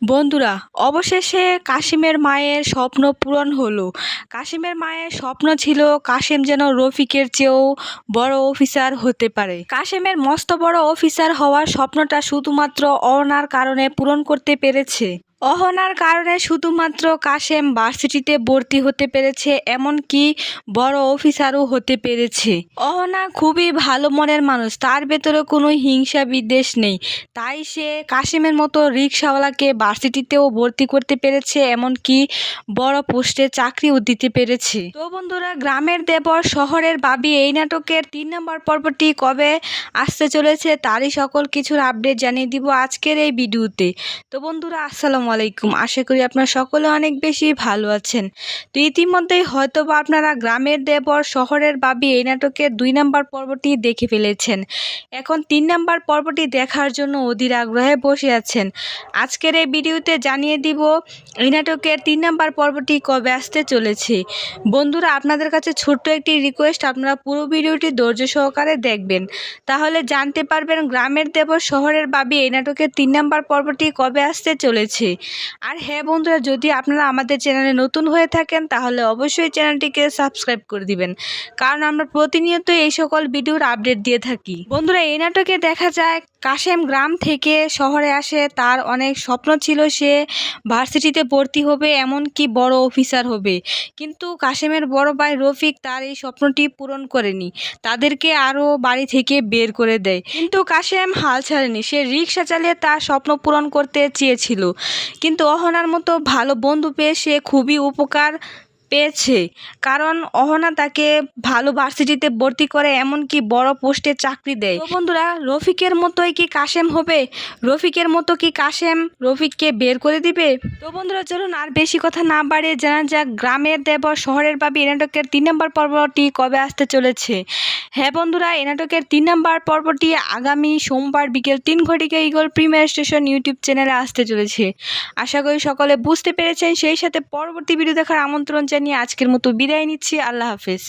বন্ধুরা, অবশেষে কাশিমের মায়ের স্বপ্ন পূরণ হলো। কাশিমের মায়ের স্বপ্ন ছিল কাশিম যেন রফিকের চেয়েও বড় অফিসার হতে পারে। কাশিমের মস্ত বড় অফিসার হওয়ার স্বপ্নটা শুধুমাত্র অহনার কারণে পূরণ করতে পেরেছে। অহনার কারণে শুধুমাত্র কাশেম ভার্সিটিতে ভর্তি হতে পেরেছে, এমনকি বড় অফিসারও হতে পেরেছে। অহনা খুবই ভালো মনের মানুষ, তার ভেতরে কোনো হিংসা বিদ্বেষ নেই। তাই সে কাশেমের মতো রিক্সাওয়ালাকে ভার্সিটিতেও ভর্তি করতে পেরেছে, এমনকি বড় পোস্টে চাকরিও দিতে পেরেছে। তো বন্ধুরা, গ্রামের দেবর শহরের ভাবি এই নাটকের 3 নম্বর পর্বটি কবে আসতে চলেছে তারই সকল কিছুর আপডেট জানিয়ে দিব আজকের এই ভিডিওতে। তো বন্ধুরা, আসসালামু আলাইকুম, আশা করি আপনারা সকলে অনেক বেশি ভালো আছেন। তো ইতিমধ্যেই হয়তোবা আপনারা গ্রামের দেবর শহরের ভাবি এই নাটকের 2 নম্বর পর্বটি দেখে ফেলেছেন। এখন 3 নম্বর পর্বটি দেখার জন্য অধীর আগ্রহে বসে আছেন। আজকের এই ভিডিওতে জানিয়ে দিব এই নাটকের 3 নম্বর পর্বটি কবে আসতে চলেছে। বন্ধুরা, আপনাদের কাছে ছোট্ট একটি রিকোয়েস্ট, আপনারা পুরো ভিডিওটি ধৈর্য সহকারে দেখবেন, তাহলে জানতে পারবেন গ্রামের দেবর শহরের ভাবি এই নাটকের 3 নম্বর পর্বটি কবে আসতে চলেছে। আর হ্যাঁ বন্ধুরা, যদি আপনারা আমাদের চ্যানেলে নতুন হয়ে থাকেন তাহলে অবশ্যই চ্যানেলটিকে সাবস্ক্রাইব করে দিবেন, কারণ আমরা প্রতিনিয়ত এই সকল ভিডিওর আপডেট দিয়ে থাকি। বন্ধুরা, এই নাটকে দেখা যায় কাশেম গ্রাম থেকে শহরে আসে। তার অনেক স্বপ্ন ছিল সে ভার্সিটিতে ভর্তি হবে, এমনকি বড় অফিসার হবে। কিন্তু কাশেমের বড় ভাই রফিক তার এই স্বপ্নটি পূরণ করেনি, তাদেরকে আরও বাড়ি থেকে বের করে দেয়। কিন্তু কাশেম হাল ছাড়েনি, সে রিক্সা চালিয়ে তার স্বপ্ন পূরণ করতে চেয়েছিল। কিন্তু অহনার মতো ভালো বন্ধু পেয়ে সে খুবই উপকার পেয়েছে, কারণ অহনা তাকে ভালো ভার্সিটিতে ভর্তি করে, এমনকি বড় পোস্টে চাকরি দেয়। তো বন্ধুরা, রফিকের মতোই কি কাশেম হবে? রফিকের মতো কি কাশেম রফিককে বের করে দিবে? তো বন্ধুরা, চলুন আর বেশি কথা না বাড়িয়ে জানা যাক গ্রামের দেবর শহরের ভাবি এই নাটকের 3 নম্বর পর্বটি কবে আসতে চলেছে। হ্যাঁ বন্ধুরা, এই নাটকের 3 নম্বর পর্বটি আগামী সোমবার বিকেল 3 ঘটিকা ইগল প্রিমিয়ার স্টেশন ইউটিউব চ্যানেলে আসতে চলেছে। আশা করি সকলে বুঝতে পেরেছেন। সেই সাথে পরবর্তী ভিডিও দেখার আমন্ত্রণ জানিয়ে আজকের মতো বিদায় নিচ্ছি। আল্লাহ হাফেজ।